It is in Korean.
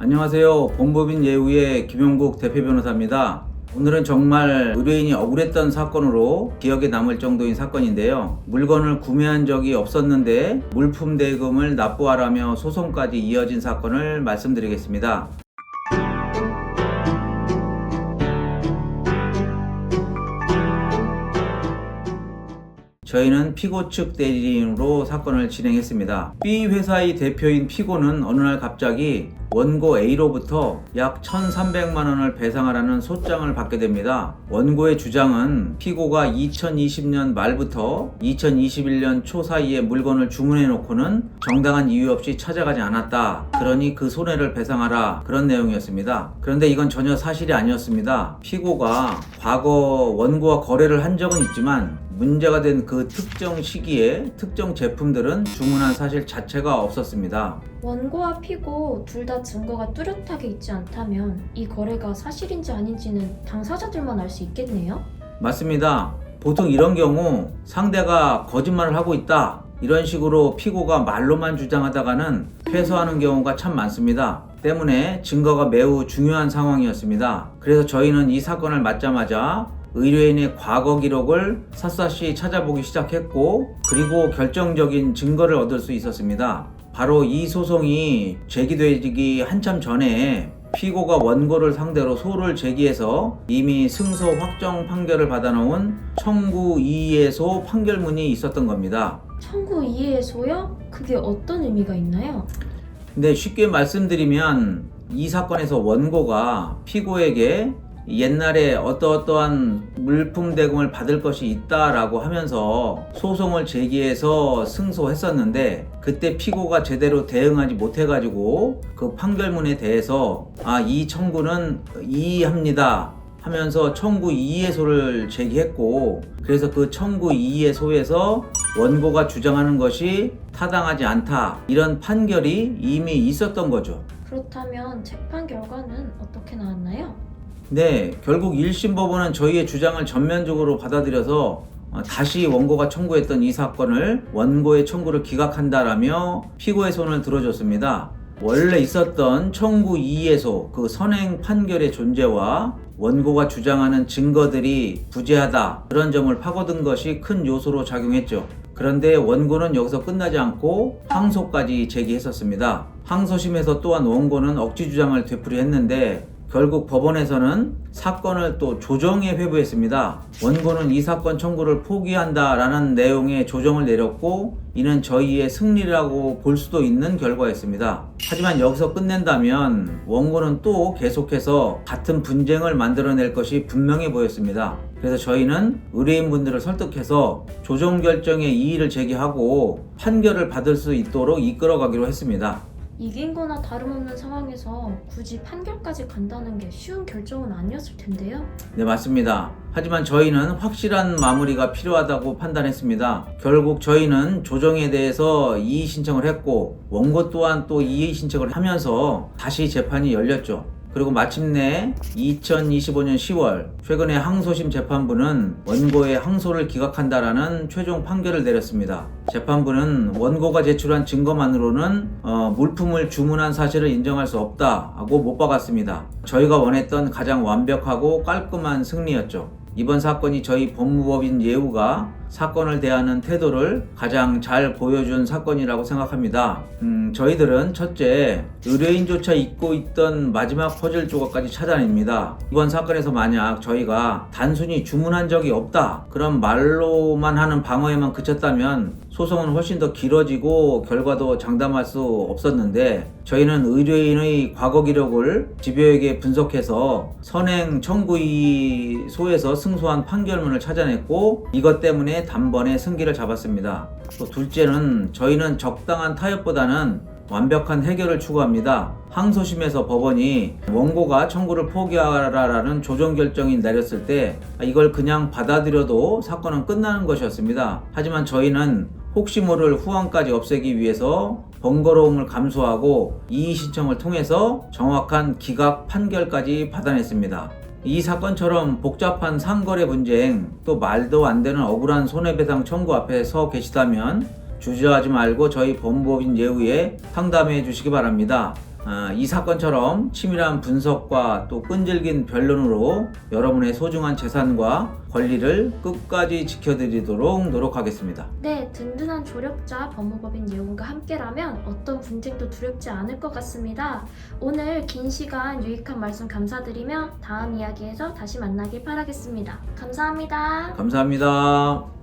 안녕하세요. 법무법인 예우의 김용국 대표 변호사입니다. 오늘은 정말 의뢰인이 억울했던 사건으로 기억에 남을 정도인 사건인데요. 물건을 구매한 적이 없었는데 물품 대금을 납부하라며 소송까지 이어진 사건을 말씀드리겠습니다. 저희는 피고 측 대리인으로 사건을 진행했습니다. B 회사의 대표인 피고는 어느 날 갑자기 원고 A로부터 약 1,300만 원을 배상하라는 소장을 받게 됩니다. 원고의 주장은 피고가 2020년 말부터 2021년 초 사이에 물건을 주문해 놓고는 정당한 이유 없이 찾아가지 않았다. 그러니 그 손해를 배상하라. 그런 내용이었습니다. 그런데 이건 전혀 사실이 아니었습니다. 피고가 과거 원고와 거래를 한 적은 있지만 문제가 된 그 특정 시기에 특정 제품들은 주문한 사실 자체가 없었습니다. 원고와 피고 둘 다 증거가 뚜렷하게 있지 않다면 이 거래가 사실인지 아닌지는 당사자들만 알 수 있겠네요? 맞습니다. 보통 이런 경우 상대가 거짓말을 하고 있다, 이런 식으로 피고가 말로만 주장하다가는 패소하는 경우가 참 많습니다. 때문에 증거가 매우 중요한 상황이었습니다. 그래서 저희는 이 사건을 맡자마자 의뢰인의 과거 기록을 샅샅이 찾아보기 시작했고, 그리고 결정적인 증거를 얻을 수 있었습니다. 바로 이 소송이 제기되기 한참 전에 피고가 원고를 상대로 소를 제기해서 이미 승소 확정 판결을 받아놓은 청구 이의소 판결문이 있었던 겁니다. 청구 이의소요? 그게 어떤 의미가 있나요? 근데 쉽게 말씀드리면 이 사건에서 원고가 피고에게 옛날에 어떠한 물품 대금을 받을 것이 있다라고 하면서 소송을 제기해서 승소했었는데, 그때 피고가 제대로 대응하지 못해가지고 그 판결문에 대해서 이 청구는 이의합니다 하면서 청구 이의소를 제기했고, 그래서 그 청구 이의소에서 원고가 주장하는 것이 타당하지 않다, 이런 판결이 이미 있었던 거죠. 그렇다면 재판 결과는 어떻게 나왔나요? 네, 결국 1심 법원은 저희의 주장을 전면적으로 받아들여서 다시 원고가 청구했던 이 사건을 원고의 청구를 기각한다라며 피고의 손을 들어줬습니다. 원래 있었던 청구 이의소 그 선행 판결의 존재와 원고가 주장하는 증거들이 부재하다, 그런 점을 파고든 것이 큰 요소로 작용했죠. 그런데 원고는 여기서 끝나지 않고 항소까지 제기했었습니다. 항소심에서 또한 원고는 억지 주장을 되풀이했는데 결국 법원에서는 사건을 또 조정에 회부했습니다. 원고는 이 사건 청구를 포기한다라는 내용의 조정을 내렸고, 이는 저희의 승리라고 볼 수도 있는 결과였습니다. 하지만 여기서 끝낸다면 원고는 또 계속해서 같은 분쟁을 만들어낼 것이 분명해 보였습니다. 그래서 저희는 의뢰인분들을 설득해서 조정 결정에 이의를 제기하고 판결을 받을 수 있도록 이끌어가기로 했습니다. 이긴 거나 다름없는 상황에서 굳이 판결까지 간다는 게 쉬운 결정은 아니었을 텐데요? 네, 맞습니다. 하지만 저희는 확실한 마무리가 필요하다고 판단했습니다. 결국 저희는 조정에 대해서 이의 신청을 했고, 원고 또한 또 이의 신청을 하면서 다시 재판이 열렸죠. 그리고 마침내 2025년 10월 최근에 항소심 재판부는 원고의 항소를 기각한다라는 최종 판결을 내렸습니다. 재판부는 원고가 제출한 증거만으로는 물품을 주문한 사실을 인정할 수 없다고 못 박았습니다. 저희가 원했던 가장 완벽하고 깔끔한 승리였죠. 이번 사건이 저희 법무법인 예우가 사건을 대하는 태도를 가장 잘 보여준 사건이라고 생각합니다. 저희들은 첫째, 의뢰인조차 잊고 있던 마지막 퍼즐 조각까지 찾아냅니다. 이번 사건에서 만약 저희가 단순히 주문한 적이 없다, 그런 말로만 하는 방어에만 그쳤다면 소송은 훨씬 더 길어지고 결과도 장담할 수 없었는데, 저희는 의뢰인의 과거 기록을 집요하게 분석해서 선행 청구이소에서 승소한 판결문을 찾아냈고, 이것 때문에 단번에 승기를 잡았습니다. 또 둘째는 저희는 적당한 타협보다는 완벽한 해결을 추구합니다. 항소심에서 법원이 원고가 청구를 포기하라라는 조정 결정이 내렸을 때 이걸 그냥 받아들여도 사건은 끝나는 것이었습니다. 하지만 저희는 혹시 모를 후환까지 없애기 위해서 번거로움을 감수하고 이의 신청을 통해서 정확한 기각 판결까지 받아냈습니다. 이 사건처럼 복잡한 상거래 분쟁, 또 말도 안 되는 억울한 손해배상 청구 앞에 서 계시다면 주저하지 말고 저희 법무법인 예우에 상담해 주시기 바랍니다. 이 사건처럼 치밀한 분석과 또 끈질긴 변론으로 여러분의 소중한 재산과 권리를 끝까지 지켜드리도록 노력하겠습니다. 네, 든든한 조력자 법무법인 예원과 함께라면 어떤 분쟁도 두렵지 않을 것 같습니다. 오늘 긴 시간 유익한 말씀 감사드리며 다음 이야기에서 다시 만나길 바라겠습니다. 감사합니다. 감사합니다.